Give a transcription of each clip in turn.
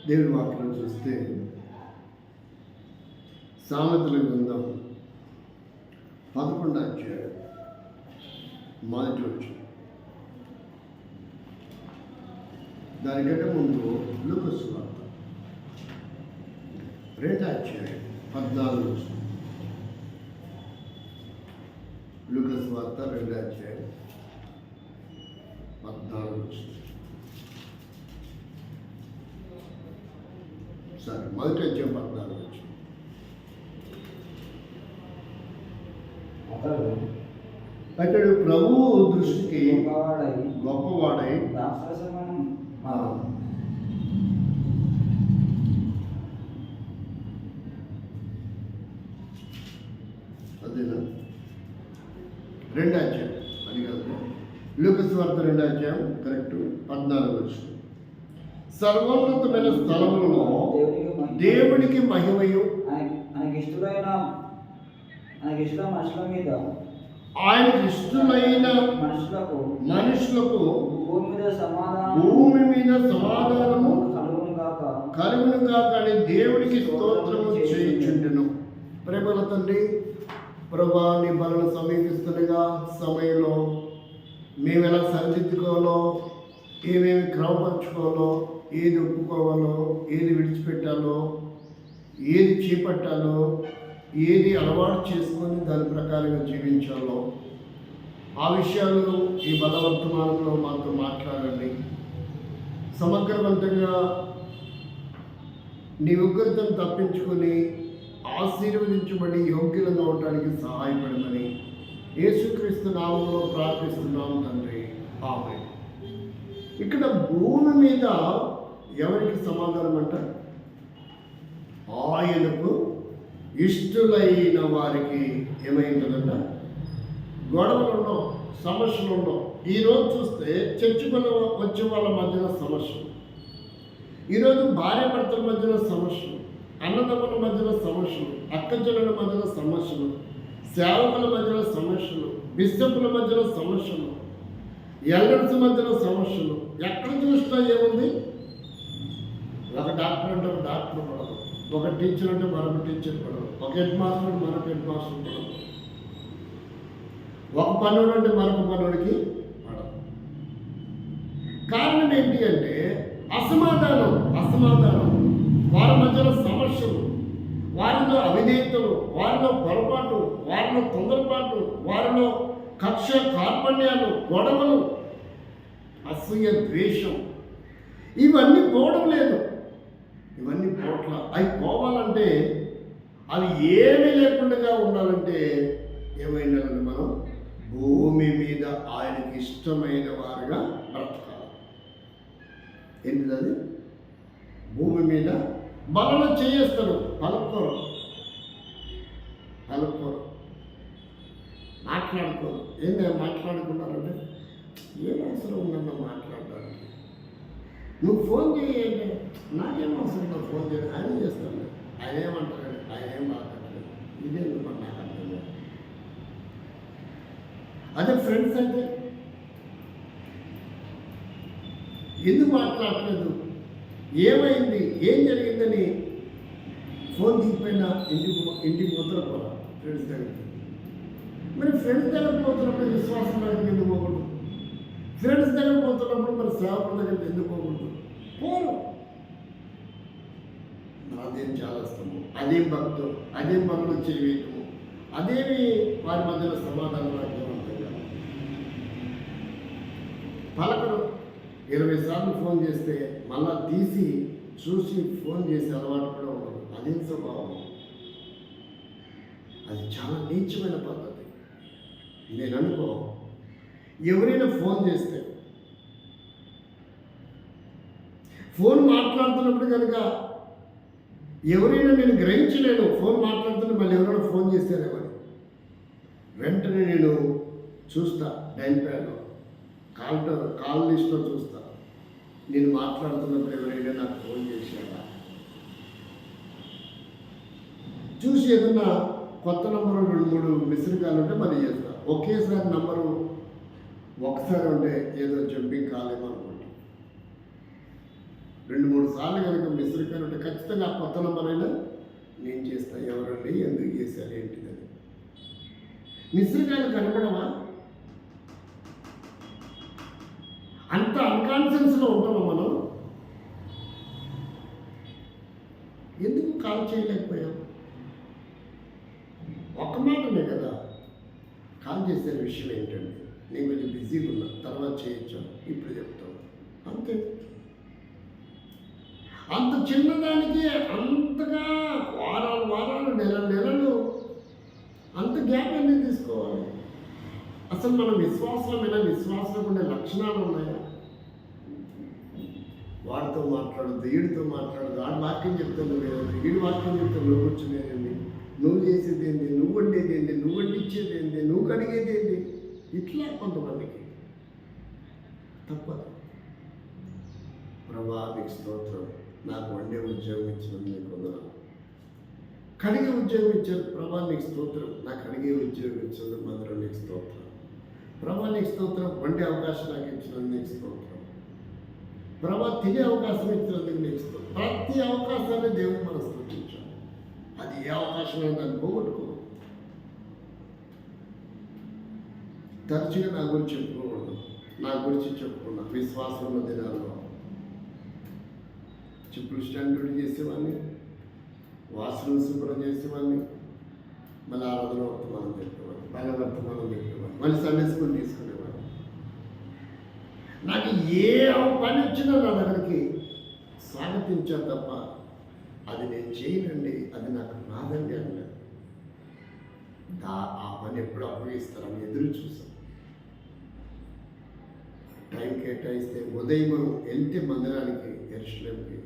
దేవుని వాక్యం చూస్తే సామెతల గ్రంథం 11వ అధ్యాయం మొదటి వచనం. దానికంటే ముందు లూకా సువార్త 2వ అధ్యాయం 14వ వచనం. లూకా సువార్త 2వ అధ్యాయం 14వ వచనం. మొదటి అధ్యాయం 14వ వచనం. అతడు ప్రభువు దృష్టికి గొప్పవాడై అదేనా 2వ అధ్యాయం అది కాదు, లూకా సువార్త 2వ అధ్యాయం కరెక్ట్ 14వ వచనం. సర్వోన్నతమైన స్థలములలో దేవునికి మహిమయు ఆయనకి ఇష్టమైన మనుషులకు భూమి మీద సమాధానము కలుగును కాక అని దేవునికి స్తోత్రము చేయుచుండెను. ప్రేమల తండ్రి, ప్రభా నీ బలను సమీపిస్తుండగా సమయంలో మేము ఎలా సరిదిద్దుకోవాలో, ఏమేమి క్రమపరచుకోవాలో, ఏది ఒప్పుకోవాలో, ఏది విడిచిపెట్టాలో, ఏది చేపట్టాలో, ఏది అలవాటు చేసుకొని దాని ప్రకారంగా జీవించాలో ఆ విషయాలు ఈ బలవర్తమానంలో మాతో మాట్లాడండి. సమగ్రవంతంగా నీ ఉగ్రతను తప్పించుకొని ఆశీర్వదించబడి యోగ్యులను అవటానికి సహాయపడమని యేసుక్రీస్తు నామములో ప్రార్థిస్తున్నాం తండ్రి, ఆమేన్. ఇక్కడ భూమి మీద ఎవరికి సమాధానం అంట? ఆయనకు ఇష్టలైన వారికి ఏమైంటుందంట? గొడవలు ఉండవు, సమస్యలు ఉండవు. ఈరోజు చూస్తే చర్చిలో వచ్చే వాళ్ళ మధ్యన సమస్యలు, ఈరోజు భార్య భర్తల మధ్యన సమస్యలు, అన్నదమ్ముల మధ్యన సమస్యలు, అక్కచెల్లెల మధ్యన సమస్యలు, సేవకుల మధ్యన సమస్యలు, బిషపుల మధ్యన సమస్యలు, ఎల్డర్స్ మధ్యన సమస్యలు. ఎక్కడ చూసినా ఏముంది? ఒక డాక్టర్ అంటే ఒక డాక్టర్ పడదు, ఒక టీచర్ అంటే మరొక టీచర్ పడదు, ఒక హెడ్ మాస్టర్ అంటే మరొక హెడ్ మాస్టర్ పడదు, ఒక పనుడు అంటే మరొక పనుడికి పడదు. కారణం ఏంటి అంటే అసమాధానం. వారి మధ్యలో సమస్యలు, వారిలో అవిధేయతలు, వారిలో పొరపాటు, వారిలో తొందరపాటు, వారిలో కక్ష కార్పణ్యాలు, గొడవలు, అసూయ, ద్వేషం, ఇవన్నీ పోవడం లేదు. ఇవన్నీ పోట్ల అవి పోవాలంటే, అవి ఏమీ లేకుండా ఉండాలంటే ఏమైందంటే మనం భూమి మీద ఆయనకి ఇష్టమైన వారుగా బ్రతకాలి. ఏంటిది అది? భూమి మీద బలలో చేయేస్తారు, పలుకోరు, మాట్లాడుకోరు. ఏంటి మాట్లాడుకున్నారంటే ఏం అవసరం ఉందన్నా మాట్లాడడానికి? నువ్వు ఫోన్ చేయండి, నాకేం అవసరం నాకు ఫోన్ చేయండి, ఆయన చేస్తాను. ఆయన ఏమంటారండి? ఆయన ఏం మాట్లాడలేదు. ఇదే నాకు అర్థం లేదు. అదే ఫ్రెండ్స్ అంటే ఎందుకు మాట్లాడలేదు, ఏమైంది, ఏం జరిగిందని ఫోన్ తీసిపోయినా ఇంటికి పోతారా ఫ్రెండ్స్ దగ్గరికి? మరి ఫ్రెండ్స్ దగ్గర పోతున్నప్పుడు విశ్వాసం దగ్గరికి ఎందుకు పోకూడదు? ఫ్రెండ్స్ దగ్గర పోతున్నప్పుడు మరి సేవకుల దగ్గరికి ఎందుకు పోకూడదు? పోరు. అదేం చాలా ఇష్టము, అదేం భక్తులు, అదేం పనులు చేయవేయటము, అదేమి వారి మధ్యలో సమాధానం అర్థవంతంగా పలకరు. 20 సార్లు ఫోన్ చేస్తే మళ్ళా తీసి చూసి ఫోన్ చేసి అలవాటు కూడా ఉండదు. అదేం స్వభావం? అది చాలా నీచమైన పద్ధతి. నేను అనుకో, ఎవరైనా ఫోన్ చేస్తే ఫోన్ మాట్లాడుతున్నప్పుడు కనుక ఎవరైనా నేను గ్రహించలేను, ఫోన్ మాట్లాడుతున్నా మళ్ళీ ఎవరైనా ఫోన్ చేస్తారేమని వెంటనే నేను చూస్తా, డైల్ ప్యాడ్లో కాల్ లిస్ట్లో చూస్తా. నేను మాట్లాడుతున్నప్పుడు ఎవరైనా నాకు ఫోన్ చేశారా చూసి ఏదన్నా కొత్త నంబరు 2-3 మిస్డ్ కాల్ ఉంటే మళ్ళీ చేస్తా. ఒకేసారి నంబరు ఒకసారి ఉంటే ఏదో జంపింగ్ కాలేమో అనుకుంటా. 2-3 సార్లు కనుక మిస్డ్ ఉంటే ఖచ్చితంగా ఆ కొత్త నంబర్ అయినా నేను చేస్తా, ఎవరండి, ఎందుకు చేశారు, ఏంటిదని. మిస్డ్ కనపడమా? అంత అన్కాన్షియస్లో ఉంటామా మనం? ఎందుకు కాల్ చేయలేకపోయాం? ఒక్క మాటనే కదా కాల్ చేసే విషయం ఏంటండి, నేను కొంచెం బిజీగా ఉన్నా, తర్వాత చేయొచ్చా, ఇప్పుడు చెప్తాను, అంతే. అంత చిన్నదానికి అంతగా వారాలు నెలలు అంత గ్యాప్ ఎందుకు తీసుకోవాలి? అసలు మన విశ్వాసం ఉండే లక్షణాలు ఉన్నాయా? వాడితో మాట్లాడద్దు, వీడితో మాట్లాడద్దు, వాడి వాక్యం చెప్తాను లేదండి, వీడి వాక్యం చెప్తాను, నువ్వు కూర్చునేది, నువ్వు చేసేది ఏంటి, నువ్వు వండేది ఏంటి, నువ్వు వండిచ్చేది ఏంటి, నువ్వు కడిగేది ఏంటి, ఇట్లా కొంతమందికి తప్పదు. ప్రభా నీకు స్తోత్రం, నాకు వండే ఉద్యోగం ఇచ్చినందుకు నీకు వందనాలు. కడిగే ఉద్యోగం ఇచ్చారు, ప్రభా నీకు స్తోత్రం, నాకు అడిగే ఉద్యోగం ఇచ్చినందుకు మాత్రం నీకు స్తోత్రం. ప్రభా నీకు స్తోత్రం, వండే అవకాశం నాకు ఇచ్చినందుకు నీకు స్తోత్రం. ప్రభా తినే అవకాశం ఇచ్చినందుకు నీకు స్తోత్రం. ప్రతి అవకాశాన్ని దేవుడు మనం స్తుతించాలి. అది ఏ అవకాశం దాన్ని పోగొట్టుకో. తరచుగా నా గురించి చెప్పుకోకూడదు, నా గురించి చెప్పుకున్నా. విశ్వాసం ఉన్న దినాల్లో చెప్పులు స్టాండర్డ్ చేసేవాడిని, వాష్రూమ్ శుభ్రం చేసేవాడిని, మళ్ళీ ఆరాధన వర్తమానం చెప్పేవాడిని, బాల వర్తమానం చెప్పేవాడిని, మళ్ళీ సండే స్కూల్ తీసుకునేవాడిని. నాకు ఏ పని వచ్చినా నా దగ్గరికి స్వాగతించాను తప్ప అది నేను చేయనండి, అది నాకు రాదండి అన్నాను. ఆ పని ఎప్పుడు అప్పగిస్తారని ఎదురు చూసాను. టైం కేటాయిస్తే ఉదయం వెళ్తే మందిరానికి యెరూషలేముకి,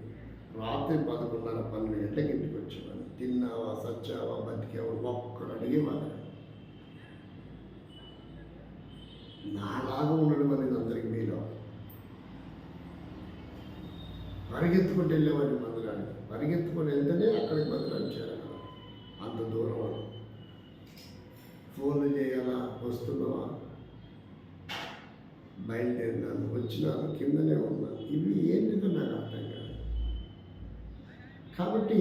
రాత్రి 11:30-12 గంటలకు ఇంటికి వచ్చేవాడిని. తిన్నావా, సచ్చావా, బతికావా ఒక్కడు అడిగేవాడు. నాలాగా ఉండడం అనేది అందరికి మీలో. పరిగెత్తుకుంటూ వెళ్ళేవాడిని మందిరానికి, పరిగెత్తుకొని వెళ్తేనే అక్కడికి మందిరానికి చేరాలి. అంత దూరం ఫోన్లు చేయాలా, వస్తున్నావా, బయలుదేరినాను, వచ్చినాను, కిందనే ఉన్నా, ఇవి ఏంటిదో నాకు అర్థం కాదు. కాబట్టి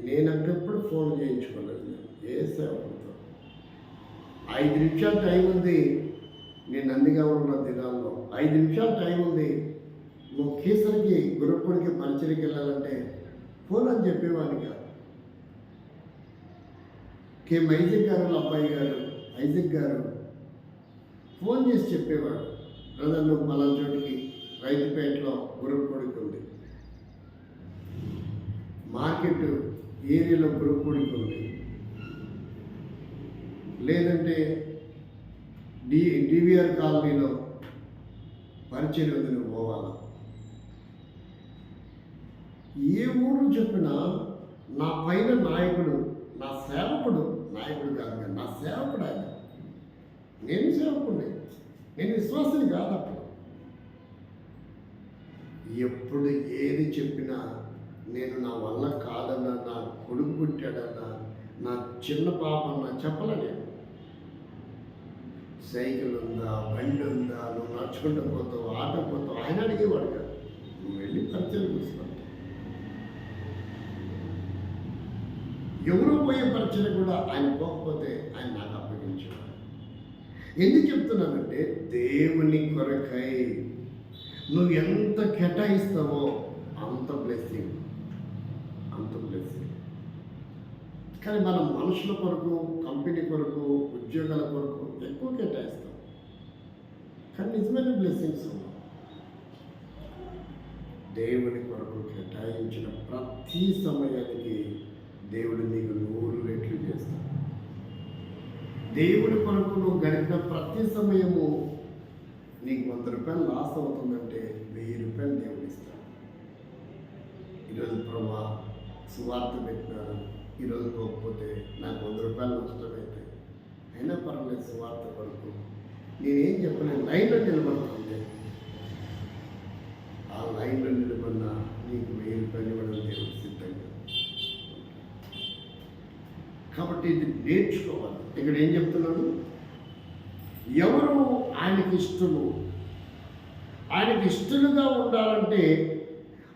నేను అక్కడెప్పుడు ఫోన్ చేయించుకోలేదు. ఏ సేవకులతో 5 నిమిషాలు టైం ఉంది, నేను నందిగా ఉన్న దినాల్లో 5 నిమిషాలు టైం ఉంది, నువ్వు కీసరికి గురుకుడికి పరిచయకి వెళ్ళాలంటే ఫోన్ అని చెప్పేవాడిని కాదు. ఐజక్ గారు, అబ్బాయి గారు ఐజక్ గారు ఫోన్ చేసి చెప్పేవాడు, బ్రదర్ నువ్వు పలానా చోటికి రైతుపేటలో గురుకుడికి ఉంది, మార్కెట్ ఏరియాలో గురుకుడికి ఉంది, లేదంటే డివిఆర్ కాలనీలో పరిచయం ఉంది, నువ్వు పోవాలా. ఏ ఊరు చెప్పినా నా పైన నాయకుడు, నా సేవకుడు, నాయకుడు కాదు కానీ నా సేవకుడు ఆయన. నేను సేవకుడిని, నేను విశ్వాసిని కాదు. అప్పుడు ఎప్పుడు ఏది చెప్పినా నేను నా వల్ల కాదన్నా, నా కొడుకు పుట్టాడన్నా, నా చిన్న పాప అన్నా చెప్పలే. నేను సైకిల్ ఉందా, బండి ఉందా, నువ్వు నడుచుకుంటూ పోతావు, ఆటో పోతావు, ఆయన అడిగేవాడు కాదు. నువ్వు వెళ్ళి పరిచయం చూస్తున్నావు. ఎవరో పోయే పరిచయం కూడా ఆయన పోకపోతే ఆయన నాకు అప్పగించేవాడు. ఎందుకు చెప్తున్నానంటే దేవుని కొరకై నువ్వు ఎంత కేటాయిస్తావో అంత బ్లెస్సింగ్, అంత బ్లెస్సింగ్. కానీ మనం మనుషుల కొరకు, కంపెనీ కొరకు, ఉద్యోగాల కొరకు ఎక్కువ కేటాయిస్తాం. కానీ నిజమైన బ్లెస్సింగ్స్ ఉన్నాయి. దేవుని కొరకు కేటాయించిన ప్రతి సమయానికి దేవుడు నీకు 100 రెట్లు చేస్తాడు. దేవుడి కొరకు నువ్వు గడిపిన ప్రతి సమయము నీకు 100 రూపాయలు లాస్ అవుతుందంటే 1000 రూపాయలు దేవుడు ఇస్తాడు. ఈరోజు ప్రభా సువార్త పెట్టినారు, ఈరోజు పోకపోతే నాకు 100 రూపాయలు నష్టమైతే అయినా పర్వాలేదు, సువార్త కొరకు నేనేం చెప్పలేను, లైన్లో నిలబడుతుంది. ఆ లైన్లో నిలబడినా నీకు 1000 రూపాయలు ఇవ్వడం దేవుడు సిద్ధంగా. కాబట్టి ఇది నేర్చుకోవాలి. ఇక్కడ ఏం చెప్తున్నాడు, ఎవరు ఆయనకి ఇష్టము, ఆయనకి ఇష్టలుగా ఉండాలంటే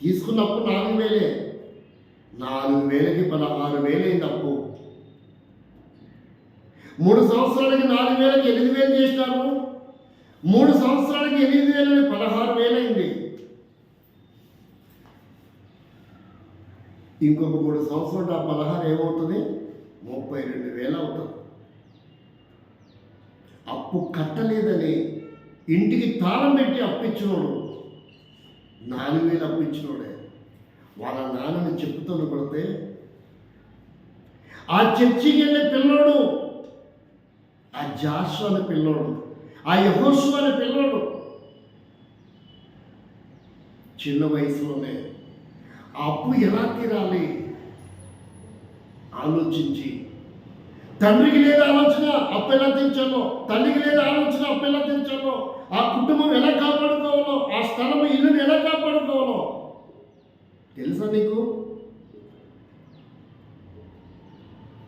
తీసుకున్న అప్పు 4,000. 4,000కి 16,000 అయింది అప్పు. 3 సంవత్సరాలకి 4,000కి 8,000 చేసినారు. 3 సంవత్సరాలకి 8,000 16,000 అయింది. ఇంకొక 3 సంవత్సరాలు ఆ 16 ఏమవుతుంది? 32,000 అవుతుంది. అప్పు కట్టలేదని ఇంటికి తాళం పెట్టి అప్పిచ్చినోడు 4,000 అప్పిచ్చినోడే వాళ్ళ నాన్నని చెప్పుతూ కొడితే, ఆ చర్చికి వెళ్ళే పిల్లోడు, ఆ జాషువా అనే పిల్లోడు, ఆ యెహోషువ అనే పిల్లోడు చిన్న వయసులోనే ఆ అప్పు ఎలా తీరాలి ఆలోచించి, తండ్రికి లేదా ఆలోచన అప్పు ఎలా తెచ్చాలో, తల్లికి లేదా ఆలోచన అప్పు ఎలా తెచ్చాలో, ఆ కుటుంబం ఎలా కాపాడుకోవాలో, ఆ స్థలం ఇల్లుని ఎలా కాపాడుకోవాలో తెలుసా నీకు?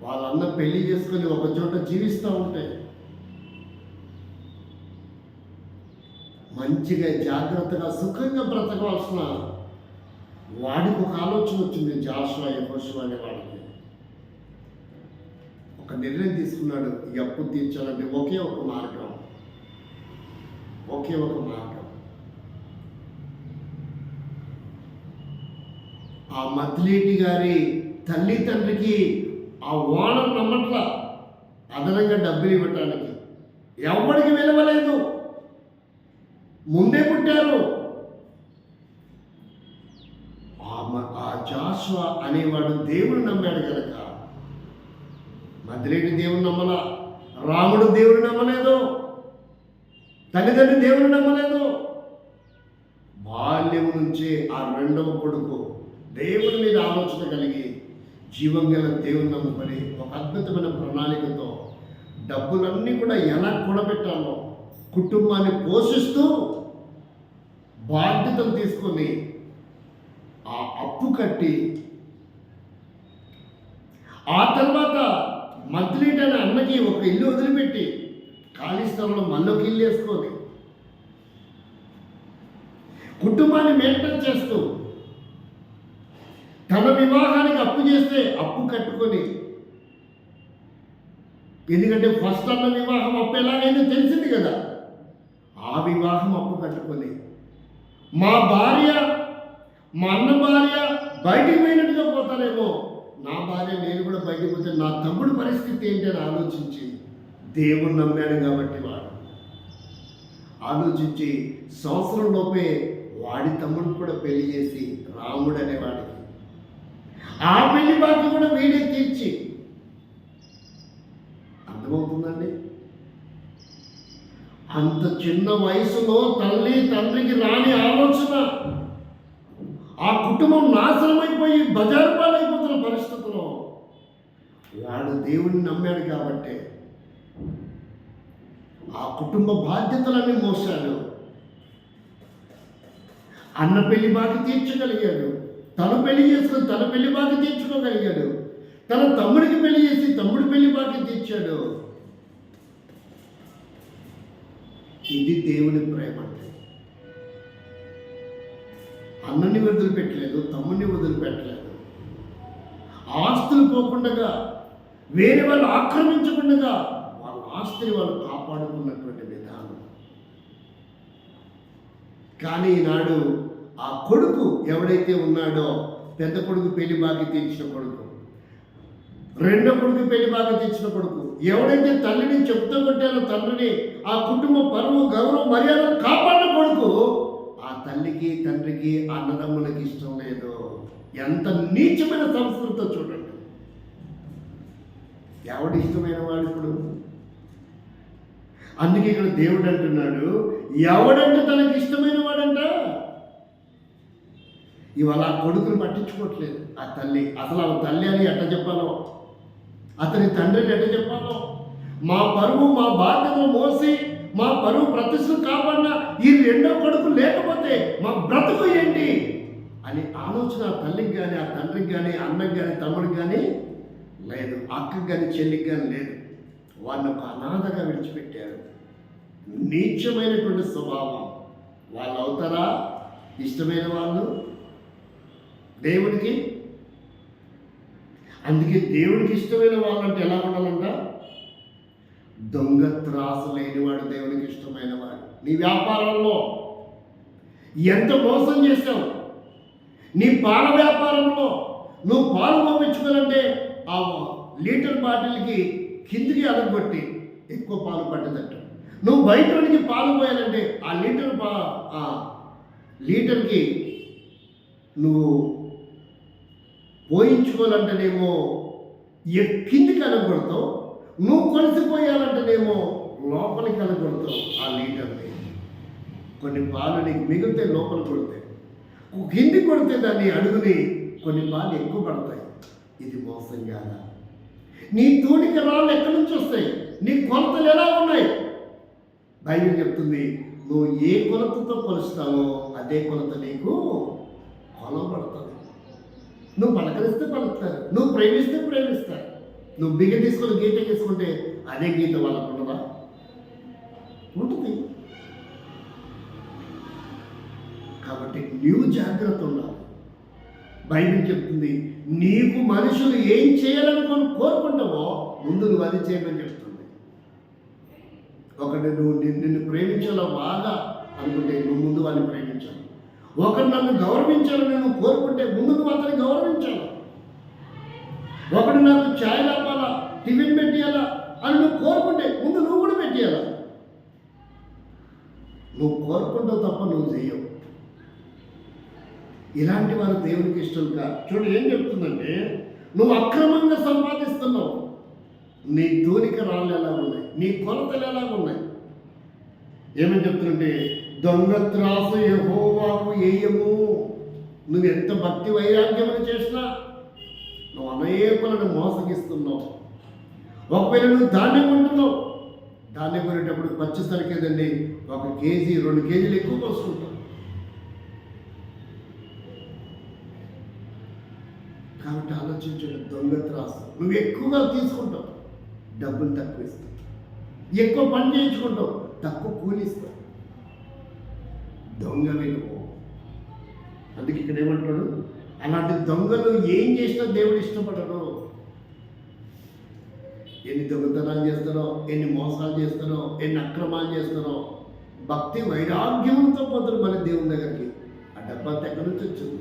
వాళ్ళన్న పెళ్లి చేసుకొని ఒక చోట జీవిస్తూ ఉంటే మంచిగా జాగ్రత్తగా సుఖంగా బ్రతకవలసిన వాడికి ఒక ఆలోచన వచ్చింది. జాషువా యెహోషువ అనే వాడికి ఒక నిర్ణయం తీసుకున్నాడు. ఈ అప్పు తీర్చాలంటే ఒకే ఒక మార్గం. ఆ మద్లేటి గారి తల్లి తండ్రికి ఆ ఓనర్ నమ్మట్ల అదనంగా డబ్బులు ఇవ్వటానికి ఎవరికి విలువలేదు. ముందే పుట్టారు. ఆ జాషువా అనేవాడు దేవుని నమ్మాడు కనుక, మద్లేటి దేవుని నమ్మలా, రాముడు దేవుని నమ్మలేదు, తల్లిదండ్రి దేవుని నమ్మలేదు. బాల్యం నుంచే ఆ రెండవ కొడుకు దేవుని మీద ఆలోచన కలిగి జీవం గల దేవుని నమ్ముకొని ఒక అద్భుతమైన ప్రణాళికతో డబ్బులన్నీ కూడా ఎలా కూడబెట్టాలో కుటుంబాన్ని పోషిస్తూ బాధ్యతలు తీసుకొని ఆ అప్పు కట్టి, ఆ తర్వాత మద్లేటి అనే అన్నకి ఒక ఇల్లు వదిలిపెట్టి ఖాళీ స్థలంలో మళ్ళొక ఇల్లు వేసుకొని కుటుంబాన్ని మెయింటైన్ చేస్తూ, తన వివాహానికి అప్పు చేస్తే అప్పు కట్టుకొని, ఎందుకంటే ఫస్ట్ అన్న వివాహం అప్పు ఎలాగైనా తెలిసింది కదా, ఆ వివాహం అప్పు కట్టుకొని, మా అన్న భార్య బయటికి పోయినట్టుగా పోతానేమో, నా భార్య నేను కూడా బయటికి పోతే నా తమ్ముడి పరిస్థితి ఏంటి అని ఆలోచించి, దేవుడు నమ్మాడు కాబట్టి వాడు ఆలోచించి సంవత్సరం లోపే వాడి తమ్ముడు కూడా పెళ్లి చేసి రాముడు అనేవాడికి ఆ పెళ్లి బాధ్యత కూడా వీడే తీర్చి, అర్థమవుతుందండి? అంత చిన్న వయసులో తల్లి తండ్రికి రాని ఆలోచన, ఆ కుటుంబం నాశనమైపోయి బజారు పాలైపోతున్న పరిస్థితుల్లో వాడు దేవుడిని నమ్మాడు కాబట్టి ఆ కుటుంబ బాధ్యతలన్నీ మోసాడు. అన్న పెళ్లి బాకి తీర్చగలిగాడు, తను పెళ్లి చేసుకుని తన పెళ్లి బాకి తీర్చుకోగలిగాడు, తన తమ్ముడికి పెళ్లి చేసి తమ్ముడి పెళ్లి బాకి తీర్చాడు. ఇది దేవుని ప్రేమ అంటే. అన్నని వదిలిపెట్టలేదు, తమ్ముడిని వదిలిపెట్టలేదు. ఆస్తులు పోకుండా, వేరే వాళ్ళు ఆక్రమించకుండా వాళ్ళ ఆస్తిని వాళ్ళు కాపాడుకున్నటువంటి విధానం. కానీ ఈనాడు ఆ కొడుకు ఎవడైతే ఉన్నాడో, పెద్ద కొడుకు పెళ్లి బాకి తీర్చిన కొడుకు, రెండో కొడుకు పెళ్లి బాగా తెచ్చిన కొడుకు, ఎవడైతే తల్లిని చెప్తూ కొట్టానో తండ్రిని, ఆ కుటుంబ పరువు గౌరవం మర్యాదలు కాపాడిన కొడుకు, ఆ తల్లికి తండ్రికి అన్నదమ్ములకి ఇష్టం లేదు. ఎంత నీచమైన సంస్కృతితో చూడండి. ఎవడు ఇష్టమైన వాడు ఇప్పుడు? అందుకే ఇక్కడ దేవుడు అంటున్నాడు, ఎవడంటే తనకి ఇష్టమైన వాడంట. ఇవాళ ఆ కొడుకును పట్టించుకోవట్లేదు ఆ తల్లి. అసలు ఆ తల్లి అని ఎట్ట చెప్పాలో, అతని తండ్రిని ఎట్ట చెప్పాలో, మా పరువు మా బాధ్యతను మోసి మా పరువు ప్రతిష్టను కాపాడిన ఈ రెండో కొడుకు లేకపోతే మా బ్రతుకు ఏంటి అని ఆలోచన ఆ తల్లికి కానీ, ఆ తండ్రికి కానీ, అన్నకి కానీ, తమ్ముడికి కానీ లేదు, అక్కకి కానీ చెల్లికి కానీ లేదు. వాళ్ళని ఒక అనాథగా విడిచిపెట్టారు. నీచమైనటువంటి స్వభావం. వాళ్ళు అవుతారా ఇష్టమైన వాళ్ళు? దేవుడికి. అందుకే దేవుడికి ఇష్టమైన వాళ్ళంటే ఎలా ఉండాలంట? దొంగ త్రాసు లేనివాడు దేవునికి ఇష్టమైన వాడు. నీ వ్యాపారంలో ఎంత మోసం చేశావు? నీ పాల వ్యాపారంలో నువ్వు పాలు పంపించుకోవాలంటే ఆ లీటర్ బాటిల్కి కిందికి అదగొట్టి ఎక్కువ పాలు పట్టదట్టు. నువ్వు బయటకి పాలు పోయాలంటే ఆ లీటర్కి నువ్వు పోయించుకోవాలంటేనేమో కిందికి అనగొడతావు, నువ్వు కొలిసిపోయాలంటేనేమో లోపలికి అనగొడతావు ఆ లీటర్ని. కొన్ని పాలు నీకు మిగిలితే లోపల కొడితే, కింది కొడితే దాన్ని అడుగుని కొన్ని పాలు ఎక్కువ పడతాయి. ఇది మోసం కాదా? నీ తూడికి రాళ్ళు ఎక్కడి నుంచి వస్తాయి? నీ కొలతలు ఎలా ఉన్నాయి? బైబిల్ చెప్తుంది, నువ్వు ఏ కొలతతో కొలుస్తావో అదే కొలత నీకు కొలవబడుతుంది. నువ్వు పలకరిస్తే పలుకుతారు, నువ్వు ప్రేమిస్తే ప్రేమిస్తారు. నువ్వు బిగ తీసుకొని గీత తీసుకుంటే అదే గీత వాళ్ళకు ఉండదా? ఉంటుంది. కాబట్టి నీవు జాగ్రత్త ఉండాలి. బైబిల్ చెప్తుంది, నీకు మనుషులు ఏం చేయాలనుకొని కోరుకుంటావో ముందు నువ్వు అది చేయమని చెప్తుంది. ఒకటి నువ్వు నిన్ను ప్రేమించాలో బాగా అనుకుంటే నువ్వు ముందు వాళ్ళని ప్రేమించాలి. ఒకరు నన్ను గౌరవించాలని నువ్వు కోరుకుంటే ముందు నువ్వు అతన్ని గౌరవించాలి. ఒకడు నాకు ఛాయ్ లాపాలా, టిఫిన్ పెట్టేయాలా అని నువ్వు కోరుకుంటే ముందు నువ్వు కూడా పెట్టేయాలా. నువ్వు కోరుకుంటావు తప్ప నువ్వు చేయవు. ఇలాంటి వారు దేవునికి ఇష్టం కాదు. చూడు ఏం చెప్తుందంటే, నువ్వు అక్రమంగా సంపాదిస్తున్నావు, నీ తూనిక రాళ్ళు ఎలా ఉన్నాయి, నీ కొలతలు ఎలా ఉన్నాయి. ఏమని చెప్తుందంటే, దొంగ త్రాసు యెహోవాకు ఏయము. నువ్వు ఎంత భక్తి వైరాగ్యమని చేసినా నువ్వు అనేకులను మోసగిస్తున్నావు. ఒకవేళ నువ్వు ధాన్యం కొంటున్నావు, ధాన్యం కొనేటప్పుడు పచ్చిసరికేదండి 1 కేజీ 2 కేజీలు ఎక్కువ పోసుకుంటావు. కాబట్టి ఆలోచించండి, దొంగ త్రాసు. నువ్వు ఎక్కువగా తీసుకుంటావు, డబ్బులు తక్కువ ఇస్తావు. ఎక్కువ పని చేయించుకుంటావు, తక్కువ కూలిస్తావు. దొంగ విలువ. అందుకే ఇక్కడ ఏమంటాడు, అలాంటి దొంగలు ఏం చేసినా దేవుడు ఇష్టపడరు. ఎన్ని దొంగతనాలు చేస్తారో, ఎన్ని మోసాలు చేస్తారో, ఎన్ని అక్రమాలు చేస్తారో, భక్తి వైరాగ్యంతో పోతారు మన దేవుని దగ్గరికి. ఆ డబ్బంతా ఎక్కడి నుంచి వచ్చింది?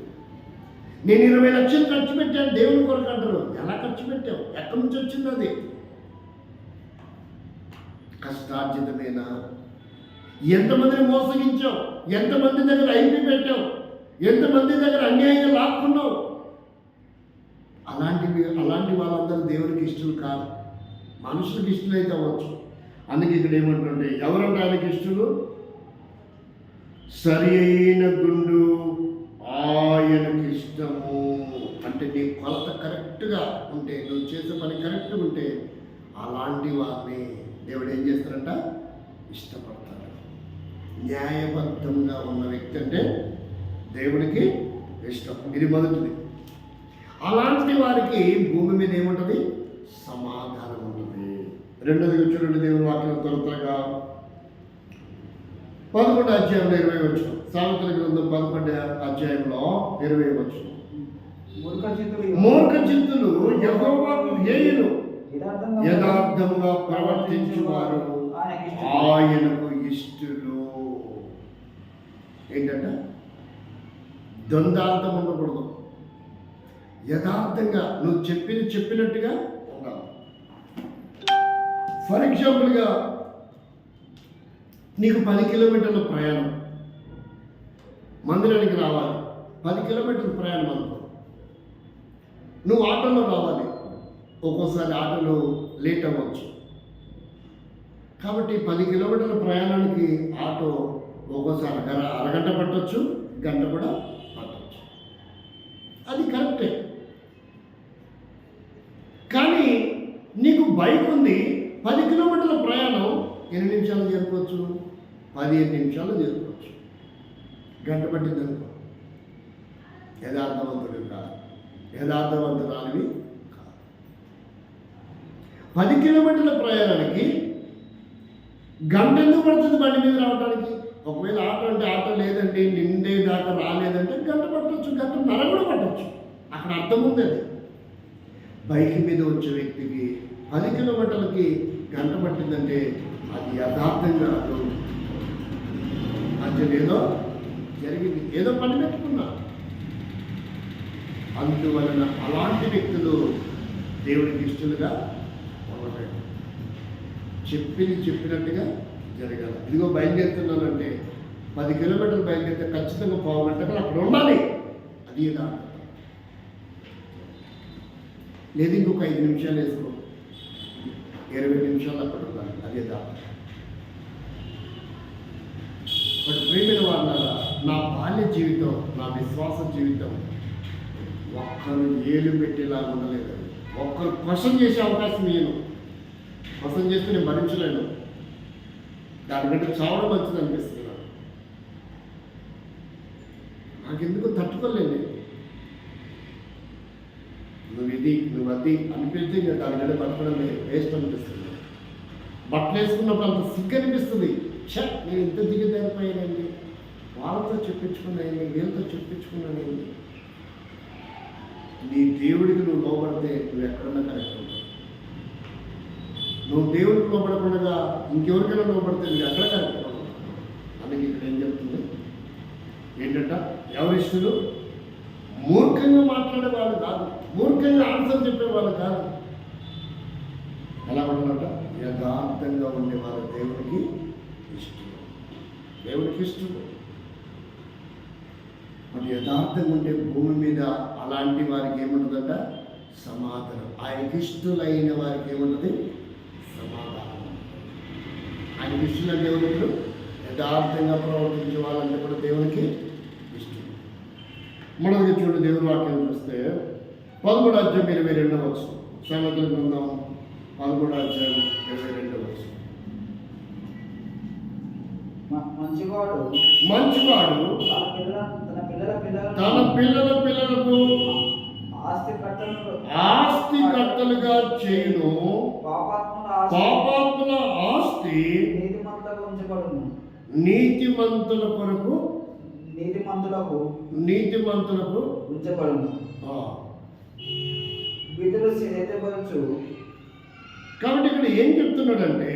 నేను 20 లక్షలు ఖర్చు పెట్టాను దేవుని కొరకు అంటారు. ఎలా ఖర్చు పెట్టావు? ఎక్కడి నుంచి వచ్చింది అది? కష్టార్జితమేనా? ఎంతమందిని మోసగించావు? ఎంతమంది దగ్గర ఐపీ పెట్టావు? ఎంతమంది దగ్గర అన్యాయంగా లాక్కున్నావు? అలాంటి వాళ్ళందరూ దేవునికి ఇష్టలు కాదు. మనుషులకు ఇష్టలైతే అవ్వచ్చు. అందుకే ఇక్కడ ఏమంటుంటే, ఎవరంటే ఆయనకి ఇష్టలు? సరి అయిన గుండు ఆయనకి ఇష్టము. అంటే నీ కొలత కరెక్ట్గా ఉంటే, నువ్వు చేసే పని కరెక్ట్గా ఉంటే అలాంటి వారిని దేవుడు ఏం చేస్తారంట? ఇష్టపడతాడు. న్యాయబద్ధంగా ఉన్న వ్యక్తి అంటే దేవుడికి ఇష్టం. ఇది మొదటిది. అలాంటి వారికి భూమి మీద ఏముంటుంది? సమాధానం ఉంటుంది. రెండోది చూడండి, దేవుని వాక్యం త్వరగా 11వ అధ్యాయంలో 20 వచనం. సామెతల గ్రంథం 11వ అధ్యాయంలో 20 వచనం. మూర్ఖ చిత్తులు యెహోవాకు హేయులు, యథార్థంగా ప్రవర్తించువారు ఆయనకు ఇష్టలు. ఏంటంట? ద్వంద్వార్థం ఉండకూడదు. యథార్థంగా నువ్వు చెప్పినట్టుగా ఉండాలి. ఫర్ ఎగ్జాంపుల్గా నీకు 10 కిలోమీటర్ల ప్రయాణం, మందిరానికి రావాలి. 10 కిలోమీటర్ల ప్రయాణం అనుకో. నువ్వు ఆటోలో రావాలి. ఒక్కోసారి ఆటోలో లేట్ అవ్వచ్చు. కాబట్టి 10 కిలోమీటర్ల ప్రయాణానికి ఆటో ఒక్కోసారి అరగంట పట్టవచ్చు, గంట కూడా పట్టవచ్చు. అది కరెక్టే. కానీ నీకు బైక్ ఉంది, 10 కిలోమీటర్ల ప్రయాణం ఎన్ని నిమిషాలు చేరుకోవచ్చు? 15 నిమిషాలు చేరుకోవచ్చు. గంట పట్టింది అనుకో. యథార్థవంతుడు కాదు, యథార్థవంతురాలివి కాదు. 10 కిలోమీటర్ల ప్రయాణానికి గంట ఎందుకు పడుతుంది బండి మీద రావడానికి? ఒకవేళ ఆటో అంటే ఆటో లేదండి, నిండే దాకా రాలేదంటే గంట పట్టవచ్చు, 1.5 గంటలు కూడా పట్టవచ్చు. అక్కడ అర్థం ఉంది. అది బైక్ మీద వచ్చే వ్యక్తికి 10 కిలోమీటర్లకి గంట పట్టిందంటే అది యథార్థంగా ఏదో జరిగింది, ఏదో పని పెట్టుకున్నా. అందువలన అలాంటి వ్యక్తులు దేవుడికి ఇష్టలుగా ఉండలేదు. చెప్పినట్టుగా జరగాలి. ఇదిగో బయలుదేరుతున్నానంటే 10 కిలోమీటర్లు బయలుదేరితే ఖచ్చితంగా 1/2 గంటలు అక్కడ ఉండాలి. అది యథార్థత. లేదు ఇంకొక 5 నిమిషాలు వేసుకో, 20 నిమిషాలు అక్కడ ఉండాలి. అది యథార్థత. బట్ ప్రేమైన వాళ్ళ నా బాల్య జీవితం, నా విశ్వాస జీవితం ఒక్కరు ఏలు పెట్టేలాగా ఉండలేదు. ఒక్కరు క్వశ్చన్ చేసే అవకాశం నేను క్వశ్చన్ చేస్తే నేను భరించలేను. దానికంటే చావడం మంచిది అనిపిస్తుంది. నాకెందుకు తట్టుకోలేండి. నువ్వు అది అనిపిస్తే ఇంకా దానికంటే బతకడం వేస్ట్ అనిపిస్తుంది. బట్టలు వేసుకున్నప్పుడు అంత సిగ్గు అనిపిస్తుంది. నేను ఇంత దిగజారిపోయానండి, వాళ్ళతో చెప్పించుకున్నాను, వీళ్ళతో చెప్పించుకున్నానండి. నీ దేవుడికి నువ్వు లోబడితే నువ్వు ఎక్కడన్నా కరెక్ట్ ఉంటావు. నువ్వు దేవుడికి లోబడకుండా ఇంకెవరికైనా లోబడితే నువ్వు ఎక్కడ కరెక్ట్ ఉంటావు. అందుకే ఇక్కడ ఏం చెప్తుంది ఏంటంట, ఎవరిష్టులు మూర్ఖంగా మాట్లాడే వాళ్ళు కాదు, మూర్ఖంగా ఆన్సర్ చెప్పేవాళ్ళు కాదు. ఎలా ఉండాలంట, యథార్థంగా ఉండేవాళ్ళు దేవుడికి ఇష్టం. దేవుడికి ఇష్టం. మరి యథార్థంగా ఉండే భూమి మీద అలాంటి వారికి ఏముంటుందంట, సమాధానం. ఆయనకి ఇష్టలైన వారికి ఏముంటుంది, సమాధానం. ఆయనకి ఇష్టమైన దేవుడు యథార్థంగా ప్రవర్తించే వాళ్ళంటే కూడా దేవునికి ఇష్టం. మొదటిగా చూడండి, దేవుని వాక్యం చూస్తే 13వ అధ్యాయం 22వ వచనం. సామెతల గ్రంథం 13వ అధ్యాయం 22వ వచనం. మంచివాడు తన పిల్లల పిల్లలకు ఆస్తికర్తలుగా చేయును, పాపాత్ముల ఆస్తి నీతిమంతుల కొరకు నీతిమంతులకు ఉంచబడును. కాబట్టి ఇక్కడ ఏం చెప్తున్నాడంటే,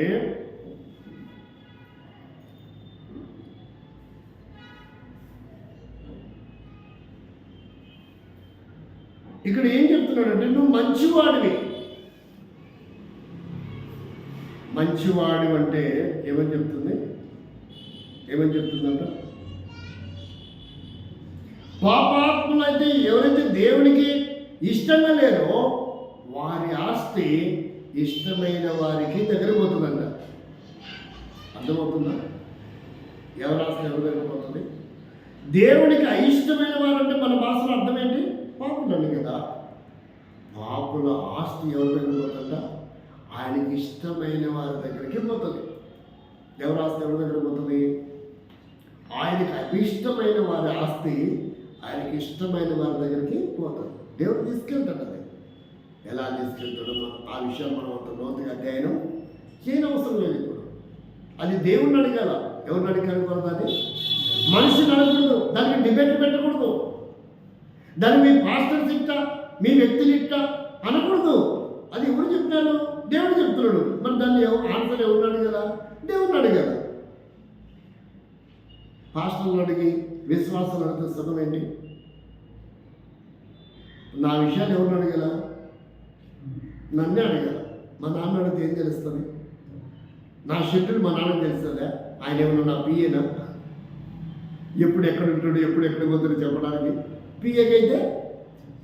నువ్వు మంచివాడివి. మంచివాడు అంటే ఏమని చెప్తుందంట, పాపాత్ములు అయితే ఎవరైతే దేవునికి ఇష్టంగా లేరో వారి ఆస్తి ఇష్టమైన వారికి దగ్గర పోతుందంట. అర్థమవుతుందా? ఎవరి ఆస్తి ఎవరి దగ్గర పోతుంది? దేవునికి అయిష్టమైన వారంటే మన భాషలో అర్థం ఏంటి? పాపులని కదా. పాపుల ఆస్తి ఎవరి దగ్గర పోతుందా? ఆయనకి ఇష్టమైన వారి దగ్గరికి పోతుంది. ఎవరి ఆస్తి ఎవరి దగ్గర పోతుంది? ఆయనకి అభిష్టమైన వారి ఆస్తి ఆయనకి ఇష్టమైన వారి దగ్గరికి పోతుంది. దేవుడు తీసుకెళ్తాడు. అది ఎలా తీసుకెళ్తాడో ఆ విషయం మనం అంత లోతుగా అధ్యయనం చేయనవసరం లేదు. ఇప్పుడు అది దేవుడిని అడగాల. ఎవరిని అడగకూడదు? అది మనిషిని అడగకూడదు. దానికి డిబేట్ పెట్టకూడదు. దాన్ని మీ పాస్టర్స్ ఇట్టా, మీ వ్యక్తులు ఇట్టా అనకూడదు. అది ఎవరు చెప్తారు? దేవుడు చెప్తున్నాడు. మరి దాన్ని ఆన్సర్ ఎవరిని అడగాల? దేవుడిని అడగాల. పాస్టర్లు అడిగి విశ్వాసాలు అడిగితే సుఖం ఏంటి? నా విషయాలు ఎవరిని అడగాల? నన్నే అడగాల. మా నాన్న అడిగితే ఏం తెలుస్తుంది? నా షెడ్యూల్ మా నాన్నకి తెలుస్తుందా? ఆయన ఏమన్నా నా పిఏనా? ఎప్పుడు ఎక్కడ ఉంటాడు, ఎప్పుడు ఎక్కడ పోతాడు చెప్పడానికి పిఏకి అయితే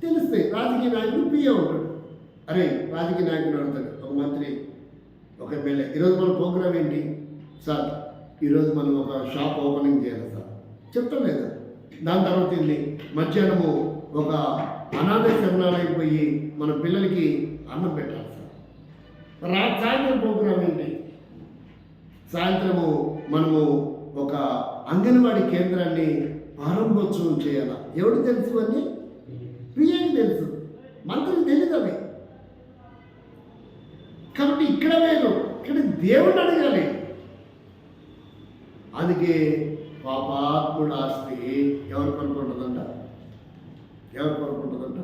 తెలుస్తాయి. రాజకీయ నాయకుడు పిఏ ఉంటాడు. అరే రాజకీయ నాయకుడు అడుగుతాడు, ఒక మంత్రి, ఒక ఎమ్మెల్యే, ఈరోజు మన ప్రోగ్రామ్ ఏంటి సార్? ఈరోజు మనం ఒక షాప్ ఓపెనింగ్ చేయాలి సార్, చెప్తాం లేదా? దాని తర్వాత ఏంటి, మధ్యాహ్నము ఒక అనాథ శరణాలయం పోయి మన పిల్లలకి అన్నం పెట్టాలి సార్. సాయంత్రం ప్రోగ్రాం ఏంటి? సాయంత్రము మనము ఒక అంగన్వాడీ కేంద్రాన్ని ప్రారంభోత్సవం చేయాలా. ఎవరికి తెలుసు అని? పిఏకి తెలుసు, మంత్రికి తెలియదు అవి. కాబట్టి ఇక్కడ వేరు, ఇక్కడ దేవుడిని అడగాలి. అందుకే పాపాత్ముడు ఆస్తి ఎవరు కొనుక్కుంటుందంట? ఎవరి కొరకు ఉంటుందంట?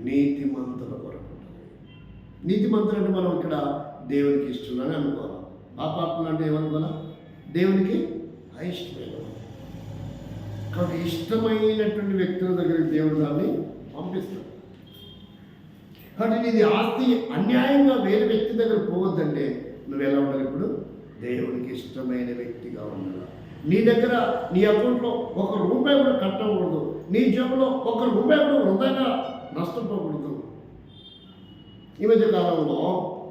నీతిమంతుల కొరకు ఉంటుంది. నీతిమంతులు అంటే మనం ఇక్కడ దేవునికి ఇష్టమని అనుకోవాలి. పాపాత్ములు అంటే ఏమనుకోవాలా? దేవునికి అయిష్టమైన. కాబట్టి ఇష్టమైనటువంటి వ్యక్తుల దగ్గరికి దేవుడు దాన్ని పంపిస్తాడు. కాబట్టి నీది ఆస్తి అన్యాయంగా వేరే వ్యక్తి దగ్గర పోవద్దంటే నువ్వు ఎలా ఉండాలి? ఇప్పుడు దేవునికి ఇష్టమైన వ్యక్తిగా ఉండాలి. నీ దగ్గర నీ అకౌంట్లో ₹1 కూడా కట్టకూడదు. నీ జేబులో ₹1 కూడా వృధాగా నష్టపోకూడదు. ఈ మధ్య కాలంలో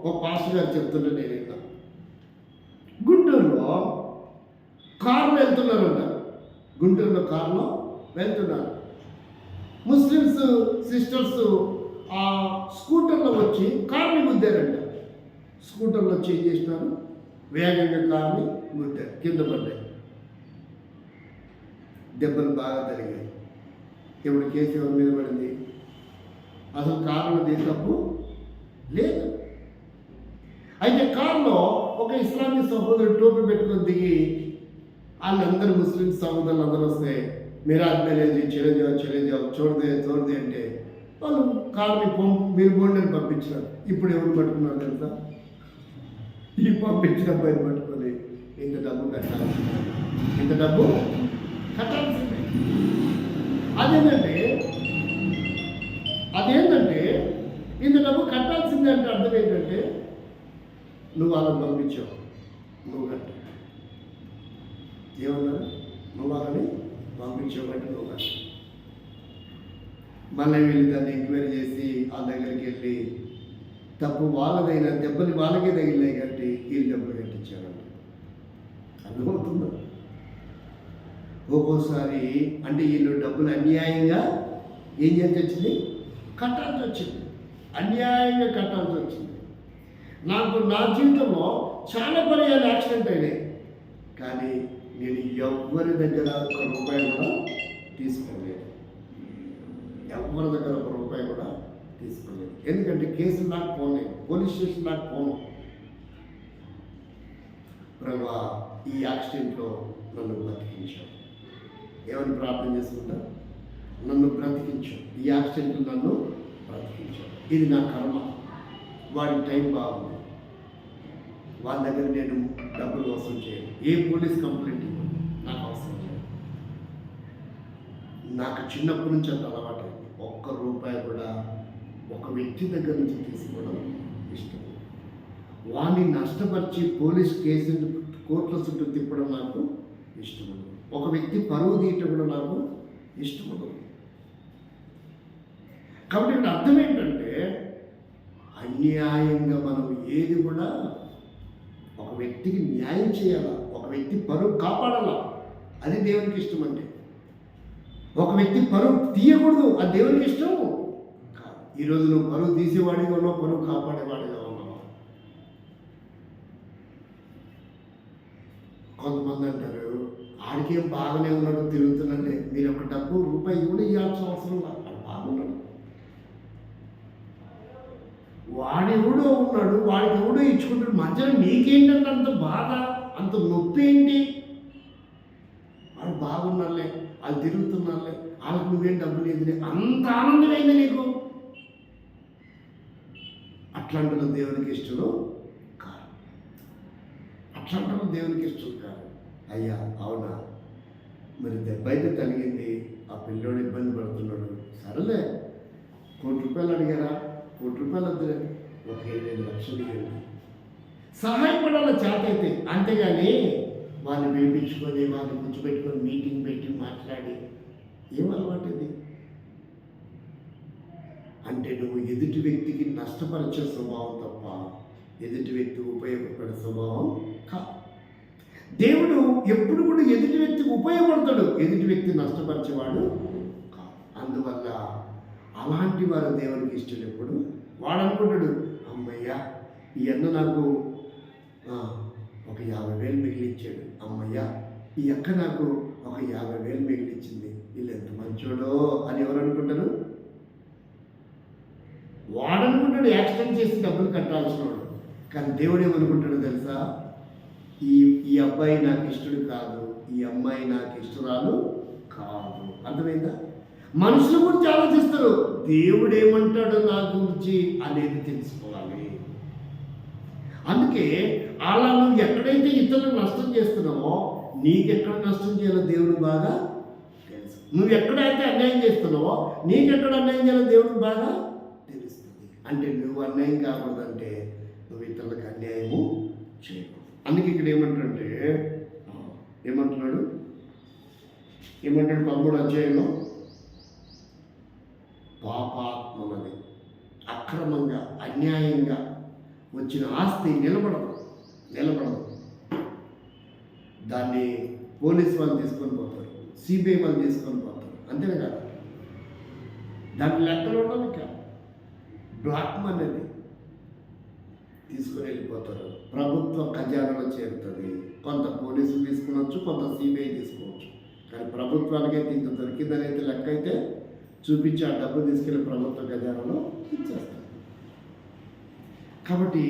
ఒక పాస్టర్ గారు చెప్తుంటే నేను విన్నా, గుంటూరులో కారులో వెళ్తున్నారంట. గుంటూరులో కారులో వెళ్తున్నారు. ముస్లిమ్స్ సిస్టర్స్ ఆ స్కూటర్లో వచ్చి కార్ని గుద్దారంట. స్కూటర్లో వచ్చి ఏం చేసినారు? వేగంగా కార్ని గుద్దారు. కింద పడ్డాయి. దెబ్బలు బాగా తగిలాయి. ఇప్పుడు కేసు ఎవరి మీద పడింది? అసలు కారులో దేని తప్పు లేదు. అయితే కారులో ఒక ఇస్లామీ సహోదరుడు టోపీ పెట్టుకొని దిగి వాళ్ళందరూ ముస్లిం సహోదరులు అందరూ వస్తే మీరు ఆజ్ఞలేదు చెల్లెజావు చూడదే అంటే వాళ్ళు కార్ని మీరు బోండని పంపించారు. ఇప్పుడు ఎవరు పట్టుకున్నారు తెలుసా? ఈ పంపించిన అబ్బాయిని పట్టుకొని ఇంత డబ్బు కట్టాల్సిందే. అదేంటంటే ఇంత డబ్బు కట్టాల్సిందే అంటే అర్థం ఏంటంటే నువ్వు వాళ్ళని పంపించావు, నువ్వు కట్ట. ఏమన్నారు? నువ్వు వాళ్ళని పంపించావు అంటే నువ్వు కట్ట. మళ్ళీ వీళ్ళు దాన్ని ఎంక్వైరీ చేసి ఆ దగ్గరికి వెళ్ళి తప్పు వాళ్ళదైనా దెబ్బలు వాళ్ళకే తగిలినాయి కాబట్టి వీళ్ళు డబ్బులు కట్టించారంట. అర్థమవుతుందా? ఒక్కోసారి అంటే వీళ్ళు డబ్బులు అన్యాయంగా ఏం చేయాల్సి వచ్చింది? కట్టాల్సి వచ్చింది. అన్యాయంగా కట్టాల్సి వచ్చింది. నా జీవితంలో చాలా పర్యాలు యాక్సిడెంట్ అయినాయి, కానీ నేను ఎవరి దగ్గర ₹1 కూడా తీసుకోలేదు. ఎవరి దగ్గర ₹1 కూడా తీసుకోలేదు. ఎందుకంటే కేసులు నాకు పోలేదు, పోలీస్ స్టేషన్ నాకు పోను. ప్రభా, ఈ యాక్సిడెంట్లో నన్ను బ్రతికించావు. ఏమని ప్రార్థన చేసుకుంటా? నన్ను బ్రతికించు, ఈ యాక్సిడెంట్లో నన్ను బ్రతికించావు. ఇది నా కర్మ. వాడి టైం బాగుంది, వాళ్ళ దగ్గర నేను డబ్బులు వసూలు చేయను. ఏ పోలీస్ కంప్లైంట్ ఇవ్వను, నాకు అవసరం లేదు. నాకు చిన్నప్పటి నుంచి అంత అలవాటు. ₹1 కూడా ఒక వ్యక్తి దగ్గర నుంచి తీసుకోవడం ఇష్టం. వాడిని నష్టపరిచి పోలీస్ కేసు కోర్టుల చుట్టూ తిప్పడం నాకు ఇష్టం ఉండదు. ఒక వ్యక్తి పరువు తీయటం కూడా నాకు ఇష్టం ఉండదు. కాబట్టి ఇక్కడ అర్థం ఏంటంటే అన్యాయంగా మనం ఏది కూడా ఒక వ్యక్తికి న్యాయం చేయాలా, ఒక వ్యక్తి పరువు కాపాడాలా, అది దేవునికి ఇష్టం. అంటే ఒక వ్యక్తి పరువు తీయకూడదు, అది దేవునికి ఇష్టం కాదు. ఈరోజు నువ్వు పరువు తీసేవాడిగా ఉన్నావు, పరువు కాపాడేవాడిగా ఉన్నావు. కొంతమంది అంటారు ఆడికేం బాగానే ఉన్నాడు, తిరుగుతున్నాడే. మీరు ఒక ₹1 కూడా ఇవ్వాల్సిన అవసరం లేదు, వాడు బాగున్నాడు. వాడెవడో ఉన్నాడు, వాడికి ఎవడో ఇచ్చుకుంటాడు. మధ్యలో నీకేంటంటే అంత బాధ, అంత నొప్పి ఏంటి? వాడు బాగున్నారులే, వాళ్ళు తిరుగుతున్నారులే, వాళ్ళకి నువ్వేం డబ్బులు లేదులే, అంత ఆనందమైంది నీకు. అట్లాంటి దేవునికి ఇష్టం కాదు. అట్లాంటి దేవునికి ఇష్టం కాదు. అయ్యా అవునా, మరి దెబ్బ అయితే తగిలింది, ఆ పిల్లోడు ఇబ్బంది పడుతున్నాడు, సరేలే ₹1 అడిగారా, ₹1 వద్దులే, ఒక 7-5 లక్షలు ఇవ్వండి, సహాయపడాల చేత అయితే. అంతేగాని వాళ్ళని పిలిపించుకొని వాళ్ళని కూర్చోబెట్టుకొని మీటింగ్ పెట్టి మాట్లాడి ఏం అలవాటు ఇది? అంటే నువ్వు ఎదుటి వ్యక్తికి నష్టపరిచే స్వభావం తప్ప ఎదుటి వ్యక్తి ఉపయోగపడే స్వభావం కాదు. దేవుడు ఎప్పుడు కూడా ఎదుటి వ్యక్తికి ఉపయోగపడతాడు, ఎదుటి వ్యక్తి నష్టపరిచేవాడు కాదు. అందువల్ల అలాంటి వారు దేవునికి ఇష్టం. ఎప్పుడు వాడు అనుకుంటాడు, అమ్మయ్యా ఈ అన్న నాకు ఒక 50,000 మిగిలిచ్చాడు, అమ్మయ్యా ఈ అక్క నాకు ఒక 50,000 మిగిలిచ్చింది, వీళ్ళు ఎంత మంచోడో అని ఎవరు అనుకుంటారు? వాడు అనుకుంటాడు యాక్సిడెంట్ చేసి డబ్బులు కట్టాల్సిన వాడు. కానీ దేవుడు ఏమనుకుంటాడో తెలుసా? ఈ అబ్బాయి నాకు ఇష్టడు కాదు, ఈ అమ్మాయి నాకు ఇష్టరాలు కాదు. అర్థమైందా? మనుషుల గురించి ఆలోచిస్తారు, దేవుడు ఏమంటాడు నా గురించి అనేది తెలుసుకోవాలి. అందుకే అలా నువ్వు ఎక్కడైతే ఇతరులకు నష్టం చేస్తున్నావో నీకెక్కడ నష్టం చేయాలో దేవుడు బాగా తెలుసు. నువ్వు ఎక్కడైతే అన్యాయం చేస్తున్నావో నీకెక్కడ అన్యాయం చేయాలో దేవుడికి బాగా తెలుస్తుంది. అంటే నువ్వు అన్యాయం కాకూడదంటే నువ్వు ఇతరులకు అన్యాయము చేయకూడదు. అందుకే ఇక్కడ ఏమంటాడంటే ఏమంటాడు 13వ అధ్యాయంలో పాపాత్మలని అక్రమంగా అన్యాయంగా వచ్చిన ఆస్తి నిలబడదు. దాన్ని పోలీసు వాళ్ళు తీసుకొని పోతారు, సిబిఐ వాళ్ళు తీసుకొని పోతారు, అంతేనే కదా. దాని లెక్కలు ఉండవు. ఇక బ్లాక్ మనీని తీసుకొని వెళ్ళిపోతారు, ప్రభుత్వ ఖజానాలో చేరుతుంది. కొంత పోలీసులు తీసుకునొచ్చు, కొంత సిబిఐ తీసుకోవచ్చు, కానీ ప్రభుత్వానికి అయితే ఇంత దొరికిందని అయితే లెక్క అయితే చూపించి ఆ డబ్బు తీసుకెళ్ళి ప్రభుత్వ ఖజానాలో ఇచ్చేస్తారు. కాబట్టి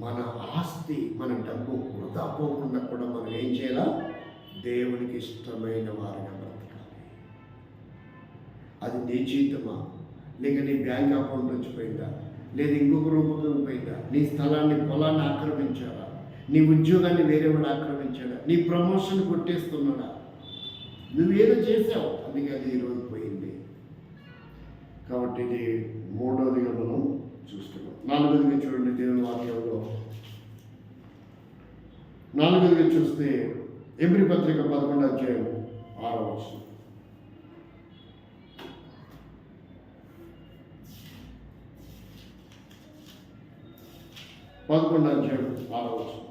మన ఆస్తి, మన డబ్బు వృధా పోకుండా కూడా మనం ఏం చేయాలా? దేవునికి ఇష్టమైన వారిగా బ్రతకాలి. అది నీ జీతమా, లేక నీ బ్యాంక్ అకౌంట్ నుంచి పోయిందా, లేదా ఇంకొక రూపకం పోయిందా, నీ స్థలాన్ని పొలాన్ని ఆక్రమించారా, నీ ఉద్యోగాన్ని వేరేవాడు ఆక్రమించాడా, నీ ప్రమోషన్ కొట్టేస్తున్నాడా, నువ్వేదో చేసావు అందుకే అది ఈరోజు పోయింది. కాబట్టి ఇది మూడవదిగా మనం చూస్తున్నాం. నాలుగవదిగా చూడండి, దేవుని వాక్యంలో నాలుగవదిగా చూస్తే ఎబ్రీ పత్రిక 11వ అధ్యాయం 6వ వచనం. 11వ అధ్యాయం 6వ వచనం.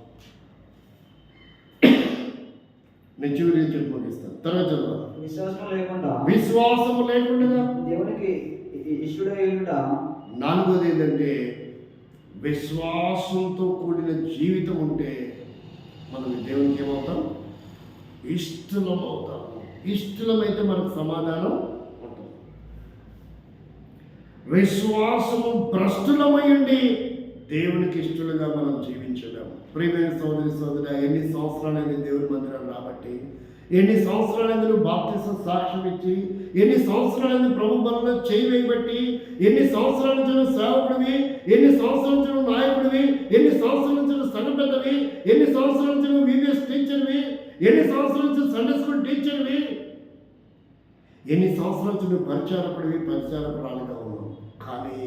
నేను చివరి చెప్పి ముగిస్తాను, తర్వాత చదవాలి. విశ్వాసము లేకుండా దేవునికి ఇష్టడై ఉండుట. నాలుగోది ఏంటంటే విశ్వాసంతో కూడిన జీవితం ఉంటే మనం దేవునికి ఏమవుతాం? ఇష్టలం అవుతాం. ఇష్టలమైతే మనకు సమాధానం ఉంటుంది. విశ్వాసము భ్రష్టులమయ్యండి దేవునికి ఇష్టలుగా మనం జీవించలేము. ప్రియమైన సోదరి సోదర, ఎన్ని సంవత్సరాలైంది దేవుని మందిరం రాబట్టి, ఎన్ని సంవత్సరాలైంది నువ్వు బాప్తిసం సాక్ష్యం ఇచ్చి, ఎన్ని సంవత్సరాలైంది ప్రభు బలంలో చేయి వేయబట్టి, ఎన్ని సంవత్సరాల నుంచి నువ్వు సేవకుడివి, ఎన్ని సంవత్సరాల నుంచి నువ్వు నాయకుడివి, ఎన్ని సంవత్సరాల నుంచి నువ్వు సంఘ పెద్దవి, ఎన్ని సంవత్సరాల నుంచి నువ్వు విబిఎస్ టీచర్వి, ఎన్ని సంవత్సరాల నుంచి సండే స్కూల్ టీచర్వి, ఎన్ని సంవత్సరాల నుంచి నువ్వు పరిచారకురాలుగా ఉన్నావు. కానీ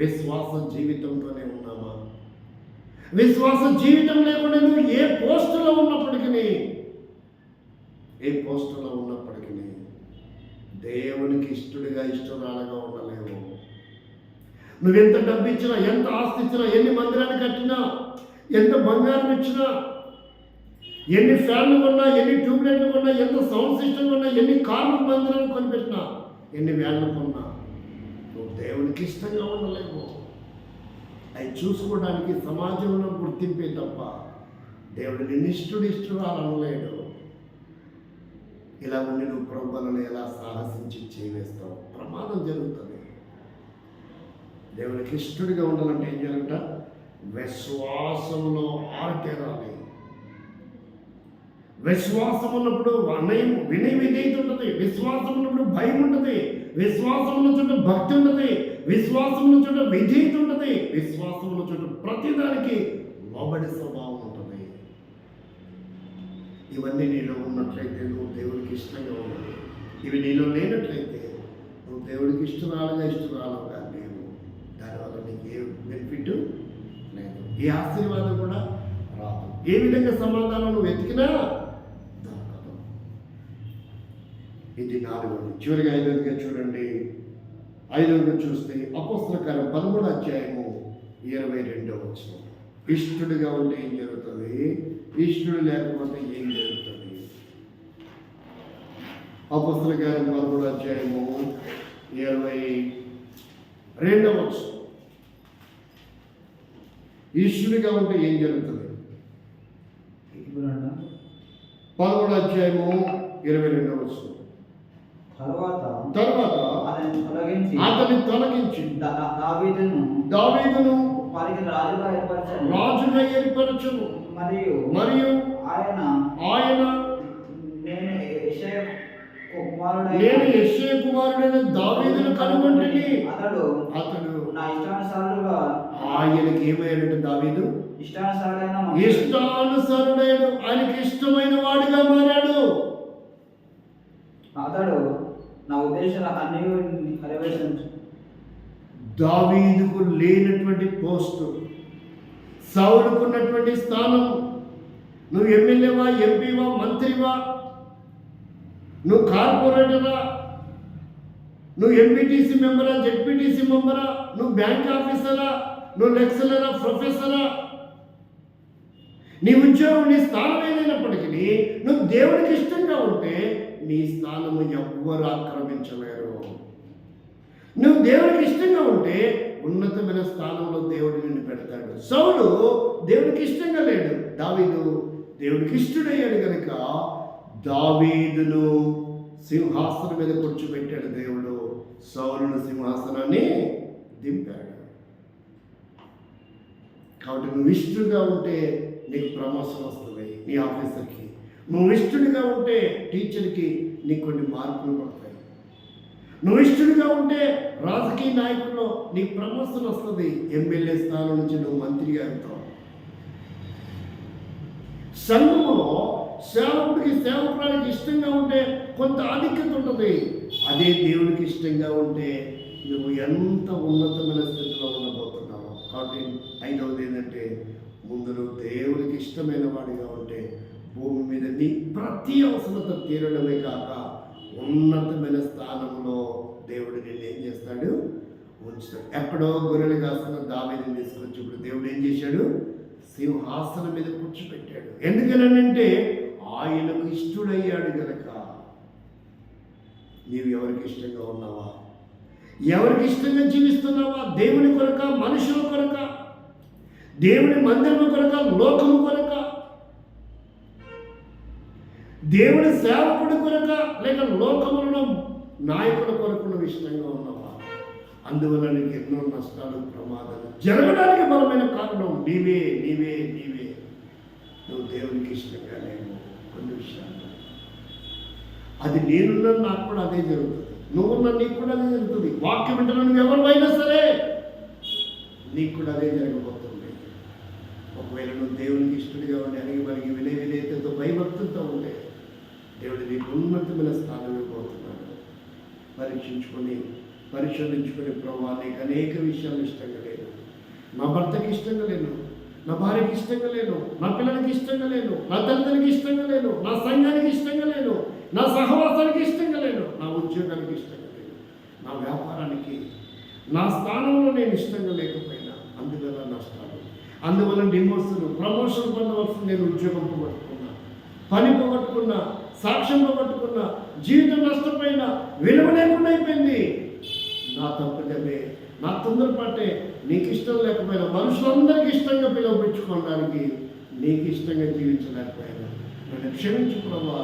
విశ్వాస జీవితంతోనే ఉన్నామా? విశ్వాస జీవితం లేకుండా నువ్వు ఏ పోస్టులో ఉన్నప్పటికీ దేవునికి ఇష్టడుగా ఇష్టరాలుగా ఉండలేవు. నువ్వెంత డబ్బు ఇచ్చినా, ఎంత ఆస్తి ఇచ్చినా, ఎన్ని మందిరాన్ని కట్టినా, ఎంత బంగారం ఇచ్చినా, ఎన్ని ఫ్యాన్లు కొన్నా, ఎన్ని ట్యూబ్లైట్లు కొన్నా, ఎంత సౌండ్ సిస్టమ్ కొన్నా, ఎన్ని కార్లు మందిరాన్ని కొనిపెట్టినా, ఎన్ని వ్యాన్లు కొన్నా, నువ్వు దేవునికి ఇష్టంగా ఉండలేవు. అవి చూసుకోవడానికి సమాజంలో గుర్తింపే తప్ప దేవుడు నిన్ను ఇష్టరాలు అనలేడు. ఇలా ఉండి నువ్వు ప్రభువులను ఎలా సాహసించి చేయవేస్తావు? ప్రమాదం జరుగుతుంది. దేవునికి ఇష్టడిగా ఉండాలంటే ఏం చేయాలంట? విశ్వాసంలో ఆరితేరాలి. విశ్వాసం ఉన్నప్పుడు వినయ విధేయత ఉంటుంది. విశ్వాసం ఉన్నప్పుడు భయం ఉంటుంది. విశ్వాసం ఉన్న చోట భక్తి ఉంటుంది. విశ్వాసం ఉన్న చోట విధేయత ఉంటుంది. విశ్వాసం ఉన్న చోట ప్రతిదానికి లోబడి స్వభావం ఉంటుంది. ఇవన్నీ నీలో ఉన్నట్లయితే నువ్వు దేవుడికి ఇష్టంగా ఉండాలి. ఇవి నీలో లేనట్లయితే నువ్వు దేవుడికి ఇష్టరాలుగా లేవు. దానివల్ల నీకు ఏ బెనిఫిట్ లేదు, ఏ ఆశీర్వాదం కూడా రాదు. ఏ విధంగా సమాధానం నువ్వు వెతికినా దొరకదు. ఇది 4వది. చివరిగా 5వదిగా చూడండి. 5వదిగా చూస్తే అపోస్తల కార్యం 13వ అధ్యాయము 22వ వచనం. ఇష్టడుగా ఉంటే ఏం జరుగుతుంది? ఇష్టడు లేకపోతే ఏం జరుగుతుంది? అపోస్తల కార్యం 13వ అధ్యాయము 22వ వచనం. ఈశ్వరుడిగా ఉంటే ఏం జరుగుతుంది? 13వ అధ్యాయము 22వ వచనం. తర్వాత అతన్ని తొలగించి దావీదును రాజుగా ఏర్పరచును. మరియు ఆయన నేను యెష్షయి కుమారుడైన దావీదును కనుగొంటిని. అతడు అతడు నా ఇష్టానుసారుడుగా ఆయనకి ఏమయ్యాడంటే దావీదు ఇష్టానుసారుడైన ఇష్టానుసారుడైన ఆయనకి ఇష్టమైన వాడిగా మారాడు. అతడు నా ఉద్దేశాలు అన్ని నెరవేర్చు. దావీదుకు లేనటువంటి పోస్టు, సౌలుకున్నటువంటి స్థానం, నువ్వు ఎమ్మెల్యేవా, ఎంపీవా, మంత్రివా, నువ్వు కార్పొరేటరా, నువ్వు ఎంపీటీసీ మెంబరా, జెడ్పీటీసీ మెంబరా, నువ్వు బ్యాంక్ ఆఫీసరా, నువ్వు లెక్చరరా, ప్రొఫెసరా, నీ ఉద్యోగం, నీ స్థానం ఏదైనప్పటికీ నువ్వు దేవుడికి ఇష్టంగా ఉంటే నీ స్థానము ఎవ్వరు ఆక్రమించలేరు. నువ్వు దేవుడికి ఇష్టంగా ఉంటే ఉన్నతమైన స్థానంలో దేవుడు నిన్ను పెడతాడు. సౌలు దేవుడికి ఇష్టంగా లేడు, దావీదు దేవుడికి ఇష్టడయ్యాడు కనుక దావీదును సింహాసనం మీద కూర్చోబెట్టాడు దేవుడు. సౌలును సింహాసనాన్ని దింపాడు. కాబట్టి నువ్వు ఇష్టంగా ఉంటే నీకు ప్రమోషన్ వస్తుంది నీ ఆఫీసర్కి. నువ్వు ఇష్టడిగా ఉంటే టీచర్కి నీకు కొన్ని మార్పులు పడతాయి. నువ్వు ఇష్టడిగా ఉంటే రాజకీయ నాయకుల్లో నీకు ప్రమోషన్ వస్తుంది. ఎమ్మెల్యే స్థానం నుంచి నువ్వు మంత్రిగా అవుతావు. సంఘములో సేవకుడికి సేవకురానికి ఇష్టంగా ఉంటే కొంత ఆధిక్యత ఉంటుంది. అదే దేవుడికి ఇష్టంగా ఉంటే నువ్వు ఎంత ఉన్నతమైన స్థితిలో ఉండబోతున్నావు. కాబట్టి 5వది ఏంటంటే ముందు నువ్వు దేవుడికి ఇష్టమైన వాడిగా ఉంటే భూమి మీద నీ ప్రతి అవసరత తీరడమే కాక ఉన్నతమైన స్థానంలో దేవుడు నిన్ను ఏం చేస్తాడు, ఉంచుతాడు. ఎక్కడో గొర్రెలు కాస్తున్న దావీదుని తీసుకొచ్చి ఇప్పుడు దేవుడు ఏం చేశాడు, సింహాసనం మీద కూర్చోబెట్టాడు. ఎందుకనంటే ఆయనకు ఇష్టడయ్యాడు గనక. నీవు ఎవరికి ఇష్టంగా ఉన్నావా? ఎవరికి ఇష్టంగా జీవిస్తున్నావా? దేవుని కొరక, మనుషుల కొరక, దేవుని మందిరం కొరక, లోకము కొరక, దేవుని సేవకుడి కొరక, లేక లోకములను నాయకుల కొరకు నువ్వు ఇష్టంగా ఉన్నావా? అందువల్ల నీకు ఎన్నో నష్టాలు, ప్రమాదాలు జరగడానికి బలమైన కారణం నీవే నీవే నీవే. నువ్వు దేవునికి ఇష్టంగా లేవు కొన్ని విషయాలు. అది నేనున్నా నాకు కూడా అదే జరుగుతుంది, నువ్వున్నా నీకు కూడా అదే జరుగుతుంది. వాక్యం వింటున్నా నువ్వు ఎవరివైనా సరే నీకు కూడా అదే జరగబోతుంది. ఒకవేళ నువ్వు దేవునికి ఇష్టడిగా ఉండి అడిగి మనకి వినయతతో భయభక్తులతో ఉంటే దేవుడు నీకు ఉన్నతమైన స్థానం ఇవ్వబోతున్నాడు. పరిశోధించుకొని ప్రభావ నీకు అనేక విషయాలు ఇష్టంగా లేను, నా భర్తకి ఇష్టంగా లేను, నా భార్యకి ఇష్టంగా లేను, నా పిల్లలకి ఇష్టంగా లేను, నా తల్లిదండ్రులకి ఇష్టంగా లేను, నా సంఘానికి ఇష్టంగా లేను, నా సహవాసానికి ఇష్టంగా లేను, నా ఉద్యోగానికి ఇష్టంగా లేను, నా వ్యాపారానికి, నా స్థానంలో నేను ఇష్టంగా లేకపోయినా అందువల్ల నష్టాలు, అందువల్ల డిమోషన్, ప్రమోషన్ పొందవలసిన నేను ఉద్యోగం పోగొట్టుకున్నా, పని పోగొట్టుకున్నా, సాక్ష్యం పోగొట్టుకున్నా, జీవితం నష్టపోయినా, విలువ లేకుండా అయిపోయింది. నా తప్పదమే, నా తొందరపాటే. నీకు ఇష్టం లేకపోయినా, మనుషులందరికీ ఇష్టంగా పిలువపించుకోవడానికి నీకు ఇష్టంగా జీవించలేకపోయినా నన్ను క్షమించు ప్రభా,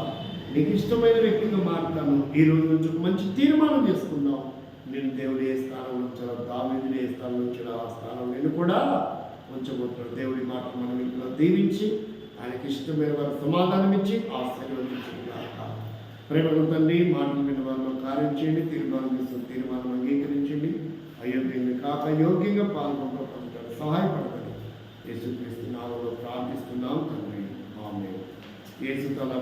నీకు ఇష్టమైన వ్యక్తిగా మారుతాను. ఈ రోజు నుంచి ఒక మంచి తీర్మానం చేసుకున్నాం. నేను దేవుడు ఏ స్థానం ఉంచాలో, దావీదుని ఏ స్థానం ఉంచాలో ఆ స్థానం నేను కూడా ఉంచబోతున్నాను. దేవుడి మాట మనం ఇంట్లో దీవించి ఆయనకి ఇష్టమైన వారు సమాధానం ఇచ్చి ఆశీర్వదించుకున్నాక ప్రేమకు తండ్రి మాటలు విన్న వారిలో కార్యం చేయండి. తీర్మానం చేస్తున్న తీర్మానం అంగీకరించండి. అయోగ్యంగా కాక యోగ్యంగా పాల్గొనడానికి సహాయపడతాడు. యేసుక్రీస్తు నామములో ప్రార్థిస్తున్నాం తండ్రి, ఆమేన్. యేసు తల